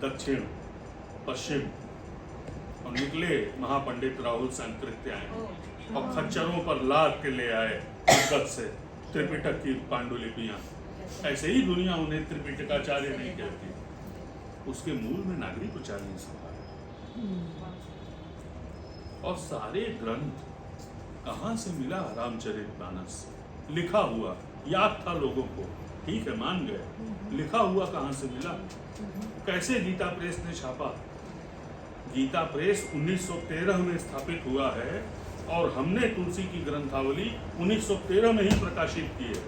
दक्षिण पश्चिम और निकले महापंडित राहुल सांकृत्य आए और खच्चरों पर लाद के ले आए तिब्बत से त्रिपिटक की पांडुलिपियां। ऐसे ही दुनिया उन्हें त्रिपिटकाचार्य नहीं कहती, उसके मूल में नागरिक उच्चारण सभा है। और सारे ग्रंथ कहाँ से मिला? रामचरितमानस लिखा हुआ याद था लोगों को, ठीक है मान गए, लिखा हुआ कहाँ से मिला? कैसे गीता प्रेस ने छापा? गीता प्रेस 1913 में स्थापित हुआ है और हमने तुलसी की ग्रंथावली 1913 में ही प्रकाशित की है।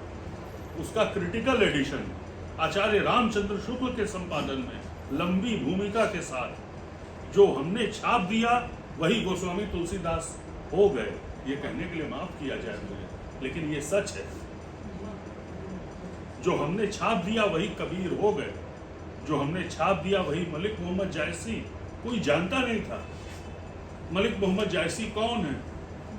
उसका क्रिटिकल एडिशन आचार्य रामचंद्र शुक्ल के संपादन में लंबी भूमिका के साथ जो हमने छाप दिया वही गोस्वामी तुलसीदास हो गए। ये कहने के लिए माफ किया जाए मुझे, लेकिन ये सच है। जो हमने छाप दिया वही कबीर हो गए, जो हमने छाप दिया वही मलिक मोहम्मद जायसी। कोई जानता नहीं था मलिक मोहम्मद जायसी कौन है।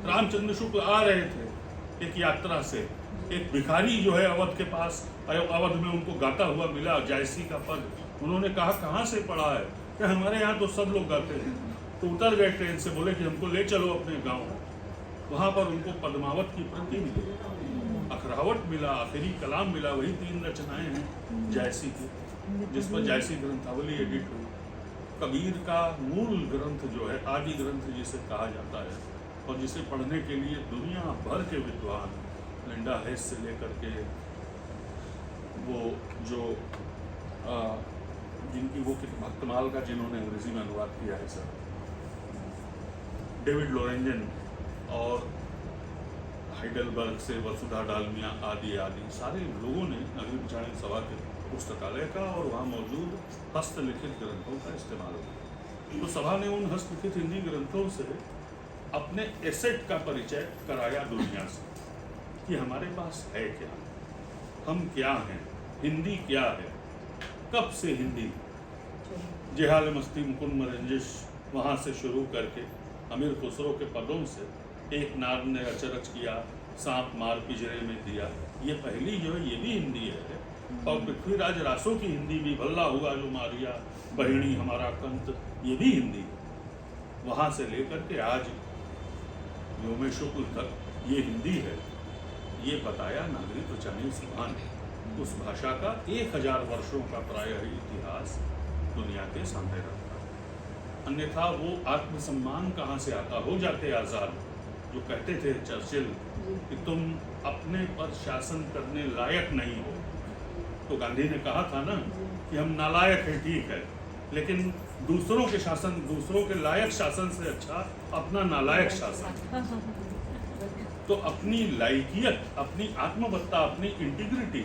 रामचंद्र शुक्ल आ रहे थे एक यात्रा से, एक भिखारी जो है अवध के पास, अवध में उनको गाता हुआ मिला जायसी का पद। उन्होंने कहा कहाँ से पढ़ा है? कि हमारे यहाँ तो सब लोग गाते हैं। तो उतर गए ट्रेन से, बोले कि हमको ले चलो अपने गाँव। वहाँ पर उनको पद्मावत की प्रति मिली, अखरावट मिला, आखिरी कलाम मिला। वही 3 रचनाएं हैं जायसी की, जिस पर जायसी ग्रंथावली एडिट हुई। कबीर का मूल ग्रंथ जो है, आदि ग्रंथ जिसे कहा जाता है और जिसे पढ़ने के लिए दुनिया भर के विद्वान, लिंडा हेस से लेकर के वो जो जिनकी वो भक्तमाल का जिन्होंने अंग्रेजी में अनुवाद किया है सर, डेविड लोरेंजन और हाइडेलबर्ग से वसुधा डालमिया आदि आदि सारे लोगों ने नागरिक उच्चारण सभा के पुस्तकालय का और वहाँ मौजूद हस्तलिखित ग्रंथों का इस्तेमाल किया। तो सभा ने उन हस्तलिखित हिंदी ग्रंथों से अपने एसेट का परिचय कराया दुनिया से कि हमारे पास है क्या, हम क्या हैं, हिंदी क्या है, कब से हिंदी। जेहाल मस्ती मुकुंद रंजिश वहाँ से शुरू करके अमीर खुसरो के पदों से एक नार ने अचरज किया, सांप मार पिंजरे में दिया, ये पहली जो है ये भी हिंदी है। और पृथ्वीराज रासो की हिंदी भी, भल्ला हुआ जो मारिया बहिणी हमारा कंत, ये भी हिंदी है। वहाँ से लेकर के आज व्योमेश शुक्ल तक ये हिंदी है। ये बताया नागरिक उच्चारण सभा ने। उस भाषा का 1000 वर्षों का प्रायः इतिहास दुनिया के सामने रखा। अन्यथा वो आत्मसम्मान कहाँ से आता? हो जाते आज़ाद। जो कहते थे चर्चिल कि तुम अपने पर शासन करने लायक नहीं हो, तो गांधी ने कहा था ना कि हम नालायक हैं, ठीक है, लेकिन दूसरों के शासन, दूसरों के लायक शासन से अच्छा अपना नालायक शासन। तो अपनी लायकियत, अपनी आत्मवत्ता, अपनी इंटीग्रिटी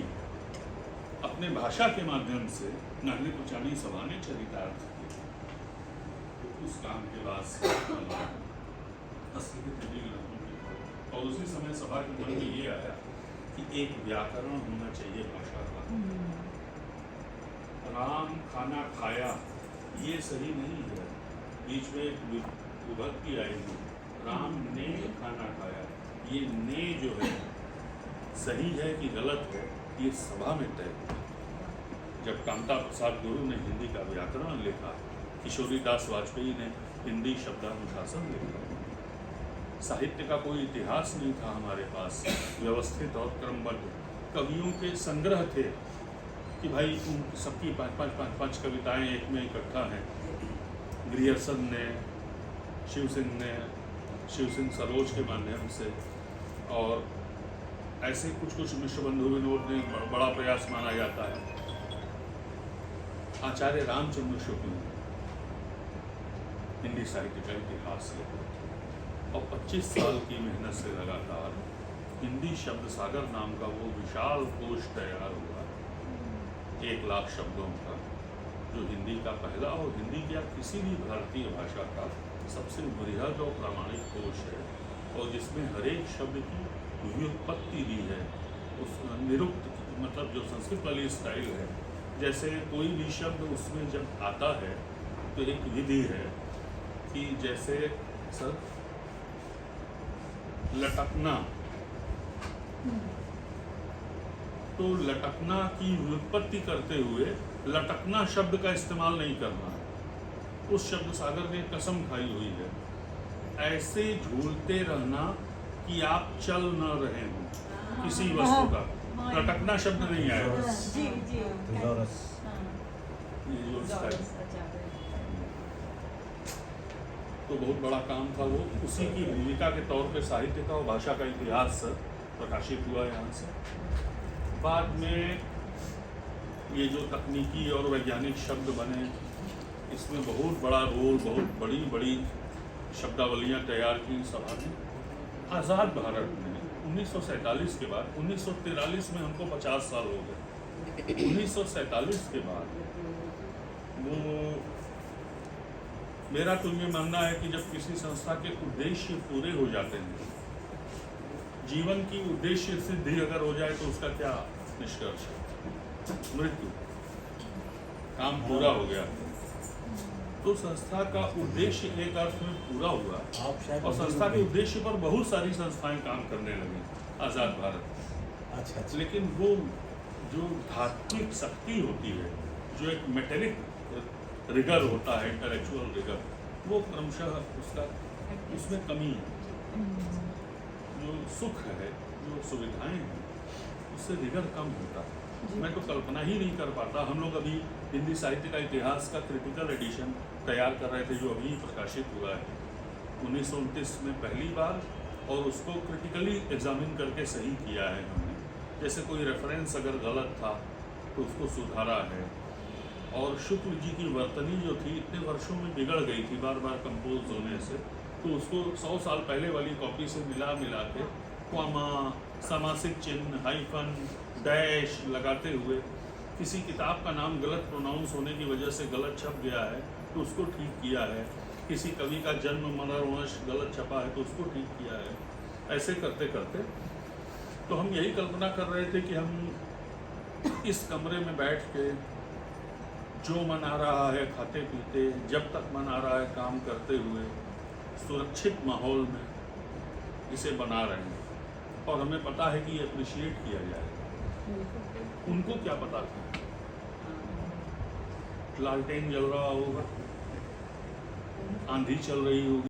अपने भाषा के माध्यम से नागरिक उच्चारण सभा ने चरितार्थ किया। तो उस काम के बाद और उसी समय सभा के मन में ये आया कि एक व्याकरण होना चाहिए भाषा का। राम खाना खाया ये सही नहीं है, बीच में एक विभक्ति आएगी, राम ने खाना खाया। ये ने जो है सही है कि गलत है, ये सभा में तय हुआ। जब कामता प्रसाद गुरु ने हिंदी का व्याकरण लिखा, किशोरी दास वाजपेयी ने हिंदी शब्दानुशासन लिखा। साहित्य का कोई इतिहास नहीं था हमारे पास व्यवस्थित और क्रमबद्ध। कवियों के संग्रह थे कि भाई उन सबकी 5 कविताएं एक में इकट्ठा हैं। ग्रियर्सन ने, शिव सिंह सरोज के माध्यम से, और ऐसे कुछ विश्वबंधु विनोद ने बड़ा प्रयास माना जाता है। आचार्य रामचंद्र शुक्ल हिंदी साहित्य का इतिहास लिखा और 25 साल की मेहनत से लगातार हिंदी शब्द सागर नाम का वो विशाल कोश तैयार हुआ, 1 लाख शब्दों का, जो हिंदी का पहला और हिंदी या किसी भी भारतीय भाषा का सबसे बृहद और प्रामाणिक कोश है, और जिसमें हर एक शब्द की व्युत्पत्ति दी है। उस निरुक्त मतलब जो संस्कृत वाली स्टाइल है, जैसे कोई भी शब्द उसमें जब आता है तो एक विधि है कि जैसे सर लटकना, तो लटकना की व्युत्पत्ति करते हुए लटकना शब्द का इस्तेमाल नहीं करना है। उस शब्द सागर ने कसम खाई हुई है, ऐसे झूलते रहना कि आप चल न रहे हो किसी वस्तु का। लटकना शब्द नहीं आया। जी जी ये जो इसका है, तो बहुत बड़ा काम था वो। उसी की भूमिका के तौर पे साहित्य का और भाषा का इतिहास प्रकाशित हुआ यहाँ से। बाद में ये जो तकनीकी और वैज्ञानिक शब्द बने, इसमें बहुत बड़ा रोल, बहुत बड़ी बड़ी शब्दावलियाँ तैयार की सभा ने। आज़ाद भारत में 1947 के बाद, 1943 में हमको 50 साल हो गए। 1947 के बाद वो, मेरा तो ये मानना है कि जब किसी संस्था के उद्देश्य पूरे हो जाते हैं, जीवन की उद्देश्य सिद्धि अगर हो जाए तो उसका क्या निष्कर्ष है? मृत्यु। काम पूरा हो गया तो संस्था का उद्देश्य एक अर्थ में पूरा हुआ, और संस्था के उद्देश्य पर बहुत सारी संस्थाएं काम करने लगी आज़ाद भारत। अच्छा। लेकिन वो जो धात्विक शक्ति होती है, जो एक मेटेरिक रिगर होता है, इंटेलेक्चुअल रिगर, वो क्रमशः उसमें कमी है। जो सुख है, जो सुविधाएं हैं, उससे रिगर कम होता है। मैं तो कल्पना ही नहीं कर पाता। हम लोग अभी हिंदी साहित्य का इतिहास का क्रिटिकल एडिशन तैयार कर रहे थे, जो अभी प्रकाशित हुआ है 1929 में पहली बार, और उसको क्रिटिकली एग्जामिन करके सही किया है हमने। जैसे कोई रेफरेंस अगर गलत था तो उसको सुधारा है। और शुक्ल जी की वर्तनी जो थी इतने वर्षों में बिगड़ गई थी बार बार कंपोज होने से, तो उसको 100 साल पहले वाली कॉपी से मिला के क्वामा, समासिक चिन्ह, हाइफन, डैश लगाते हुए, किसी किताब का नाम गलत प्रोनाउंस होने की वजह से गलत छप गया है तो उसको ठीक किया है। किसी कवि का जन्म मनोरवंश गलत छपा है तो उसको ठीक किया है। ऐसे करते करते तो हम यही कल्पना कर रहे थे कि हम इस कमरे में बैठ के जो मन आ रहा है खाते पीते, जब तक मन आ रहा है काम करते हुए, सुरक्षित माहौल में इसे बना रहे हैं, और हमें पता है कि ये अप्रिशिएट किया जाएगा। उनको क्या पता था? लालटेन जल रहा होगा, आंधी चल रही होगी,